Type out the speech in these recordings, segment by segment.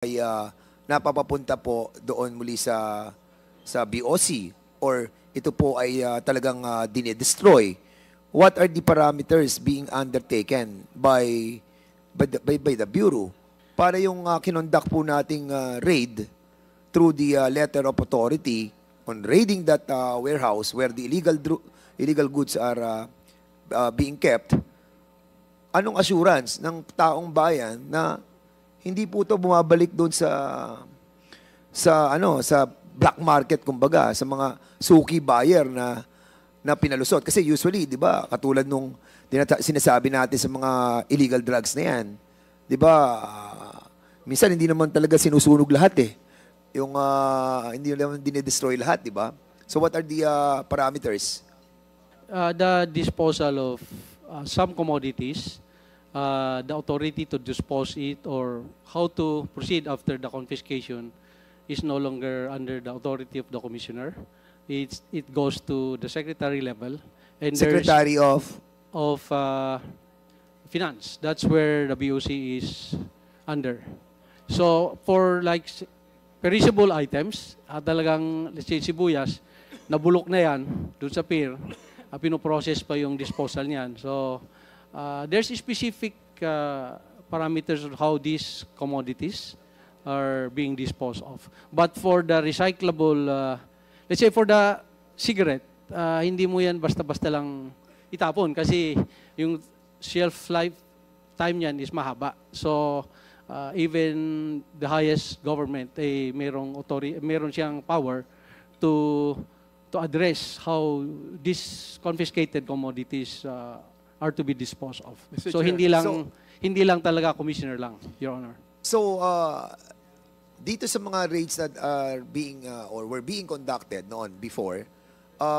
ay napapapunta po doon muli sa BOC or ito po ay talagang dinidestroy, what are the parameters being undertaken by the Bureau para yung kinonduct po nating raid through the letter of authority on raiding that warehouse where the illegal goods are being kept? Anong assurance ng taong bayan na hindi po ito bumabalik doon sa black market, kumbaga, sa mga suki buyer na pinalusot? Kasi usually, 'di ba, katulad nung sinasabi natin sa mga illegal drugs na 'yan, 'di ba? Minsan hindi naman talaga sinusunog lahat eh. Yung hindi naman dinidestroy lahat, 'di ba? So what are the parameters? The disposal of some commodities, the authority to dispose it or how to proceed after the confiscation is no longer under the authority of the commissioner. It goes to the secretary level, and Secretary of finance. That's where the BOC is under. So for like perishable items, talagang let's say sibuyas, nabulok na yan doon sa pier, pinoprocess pa yung disposal niyan. So there's specific parameters of how these commodities are being disposed of. But for the recyclable, let's say for the cigarette, hindi mo yan basta-basta lang itapon kasi yung shelf life time niyan is mahaba. So even the highest government, meron siyang power to address how these confiscated commodities are to be disposed of. Mr. So Chair, hindi lang talaga commissioner lang, Your Honor. So dito sa mga raids that are being or were being conducted noon before,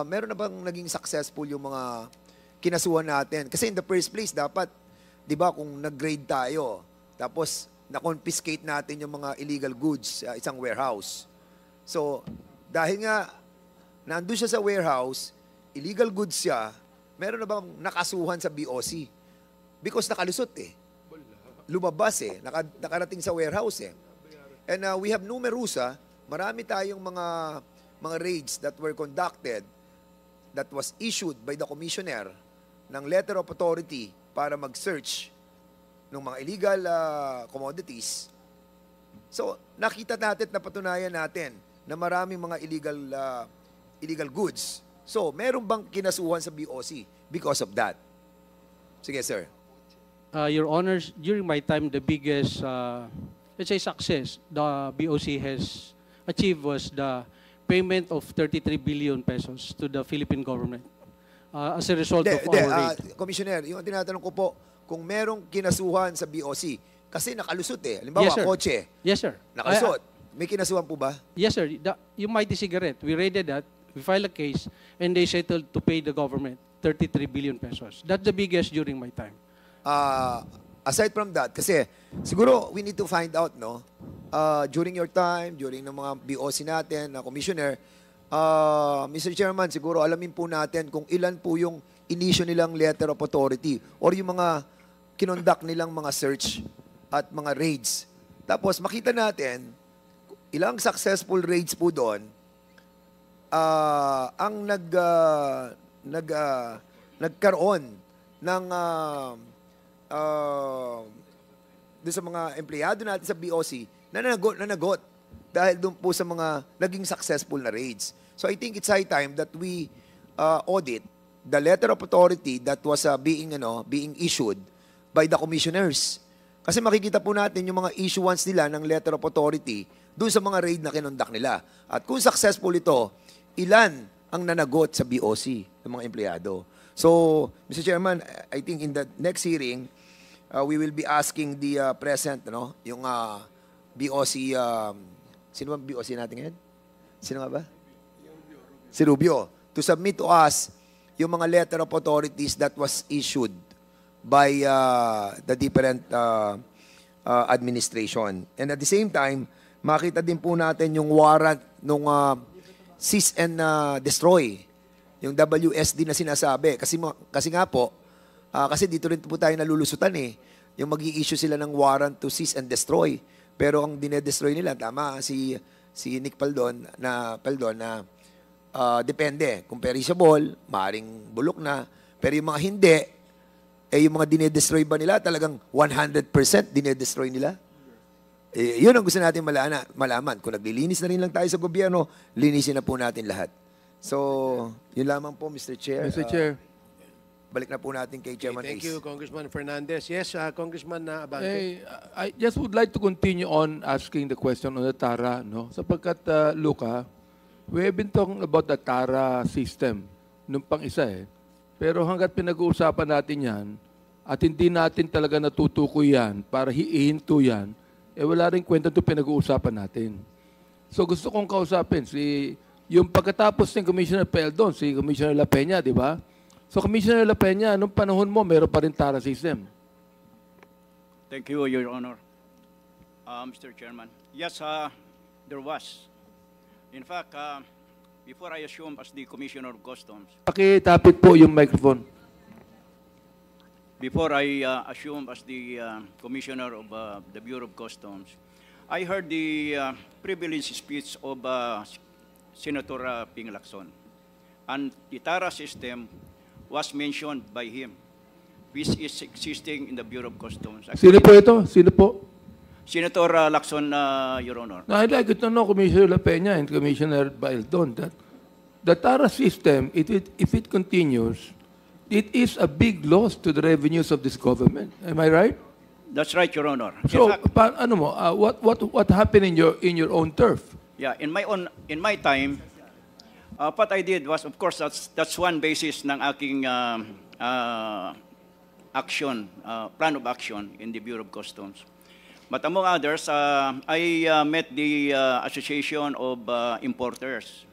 meron na bang naging successful yung mga kinasuhan natin? Kasi in the first place, dapat, di ba, kung nag-grade tayo, tapos na-confiscate natin yung mga illegal goods sa isang warehouse. So, dahil nga, nandun siya sa warehouse, illegal goods siya, meron na bang nakasuhan sa BOC? Because nakalusot eh. Lumabas eh. Nakarating sa warehouse eh. And we have numerous, marami tayong mga raids that were conducted that was issued by the commissioner ng letter of authority para mag-search ng mga illegal commodities. So, nakita natin, napatunayan natin na maraming mga illegal goods. So, meron bang kinasuhan sa BOC because of that? Sige, sir. Your Honors, during my time, the biggest, let's say, success the BOC has achieved was the payment of 33 billion pesos to the Philippine government as a result of our raid. Commissioner, yung tinatanong ko po, kung merong kinasuhan sa BOC, kasi nakalusot eh. Halimbawa, Yes, sir. kotse, Yes, sir. nakalusot. May kinasuhan po ba? Yes, sir. Yung Mighty Cigarette, we raided that, we filed a case, and they settled to pay the government 33 billion pesos. That's the biggest during my time. Aside from that, kasi siguro we need to find out, no? During your time, during ng mga BOC natin, na commissioner, Mr. Chairman, siguro alamin po natin kung ilan po yung inisyo nilang letter of authority or yung mga kinonduct nilang mga search at mga raids. Tapos makita natin, ilang successful raids po doon, ang nagkaroon ng doon sa mga empleyado natin sa BOC na nanagot dahil doon po sa mga naging successful na raids. So I think it's high time that we audit the letter of authority that was being issued by the commissioners. Kasi makikita po natin yung mga issuance nila ng letter of authority doon sa mga raid na kinonduct nila. At kung successful ito, ilan ang nanagot sa BOC ng mga empleyado. So, Mr. Chairman, I think in the next hearing, we will be asking the present, yung BOC, sino ba BOC natin ngayon? Sino nga ba? Si Rubio. To submit to us yung mga letter of authorities that was issued by the different administration. And at the same time, makita din po natin yung warrant nung cease and destroy, yung WSD na sinasabi. Kasi nga po, kasi dito rin po tayo nalulusutan eh. Yung mag-i-issue sila ng warrant to cease and destroy. Pero ang dinedestroy nila, tama si Nick Paldon na depende. Kung perishable, maaaring bulok na. Pero yung mga hindi, yung mga dinedestroy ba nila, talagang 100% dinedestroy nila? Yun ang gusto natin malaman. Kung naglilinis na rin lang tayo sa gobyerno, linisin na po natin lahat. So, yun lamang po, Mr. Chair. Mr. Chair. Balik na po natin kay Chairman Thank Ace. you, Congressman Fernandez. Yes, Congressman Abante. I just would like to continue on asking the question on the TARA, no? Sapagkat, Luca, we have been talking about the TARA system nung pang isa eh. Pero hanggat pinag-uusapan natin yan, at hindi natin talaga natutukoy yan para hihinto yan, wala rin kwenta ito pinag-uusapan natin. So gusto kong kausapin, yung pagkatapos ng Commissioner Peldon, si Commissioner La Peña, di ba? So, Commissioner La Peña, nung panahon mo, meron pa rin TARA system. Thank you, Your Honor. Mr. Chairman. Yes, there was. In fact, before I assumed as the Commissioner of Customs, Pakitapit po yung microphone. before I assumed as the Commissioner of the Bureau of Customs, I heard the privilege speech of Senator Ping Lacson. And the TARA system was mentioned by him, which is existing in the Bureau of Customs. Sino po ito? Sino po? Senator Lacson, Your Honor. Now, I'd like to know, Commissioner La Peña and Commissioner Baildon, that the TARA system, if it continues, it is a big loss to the revenues of this government. Am I right? That's right, Your Honor. So, In fact, what happened in your own turf? yeah, in my time, what I did was, of course, that's one basis ng aking action, plan of action in the Bureau of Customs. But among others, I met the Association of Importers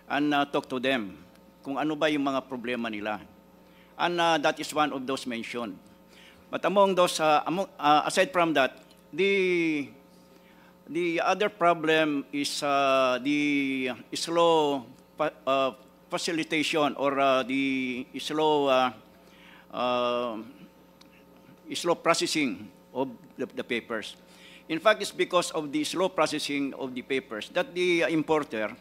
and talked to them kung ano ba yung mga problema nila. And that is one of those mentioned. But among those, aside from that, the other problem is the slow facilitation or the slow processing of the papers. In fact, it's because of the slow processing of the papers that the importer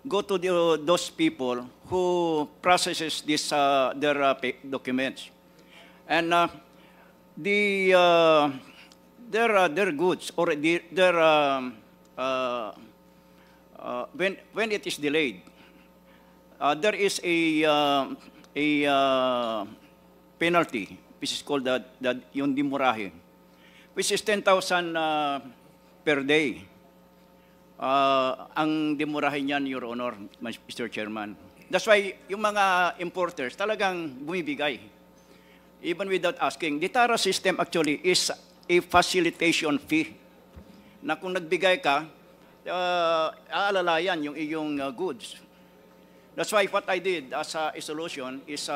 go to those people who processes their documents, and their goods or when it is delayed, there is a penalty, which is called yung dimurahe, which is 10,000 per day. Ang dimurahe niyan, Your Honor, Mr. Chairman. That's why yung mga importers talagang bumibigay, even without asking. The TARA system actually is a facilitation fee, na kung nagbigay ka, aalalayan yung iyong goods. That's why what I did as a solution is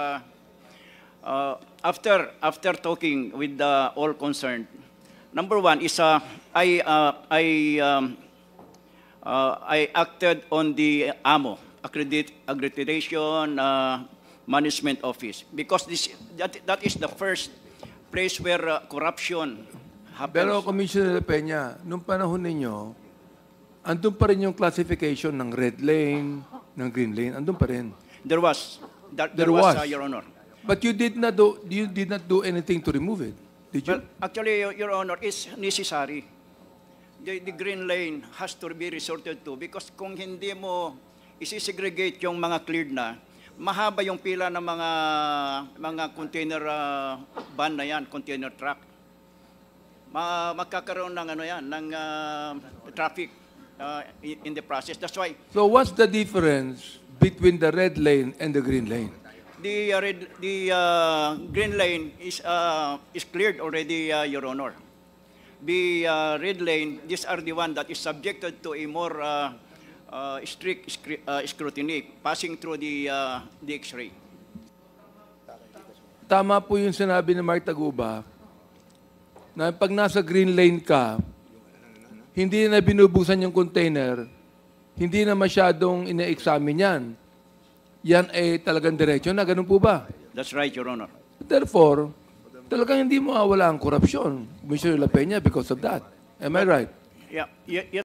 after talking with all concerned, number one is I acted on the AMO, Accreditation Management Office, because that is the first place where corruption happens. Pero Commissioner Peña, nung panahon ninyo, andun pa rin yung classification ng red lane, ng green lane, andun pa rin. There was, Your Honor. But you did not do anything to remove it, did you? Well, actually, Your Honor, it's necessary. The green lane has to be resorted to because kung hindi mo isi-segregate yung mga cleared na, mahaba yung pila ng mga container van na yan, container truck. Magkakaroon ng ng traffic in the process. That's why So what's the difference between the red lane and the green lane? the green lane is cleared already, Your Honor. The red lane, these are the one that is subjected to a more strict scrutiny, passing through the X-ray. Tama po yung sinabi ni Mark Taguba na pag nasa green lane ka, hindi na binubuksan yung container, hindi na masyadong ina-examine yan. Yan ay talagang diretsyo na, ganun po ba? That's right, Your Honor. Therefore, talagang hindi mawawala ang korupsyon, Commissioner La Peña, because of that. Am I right? Yeah,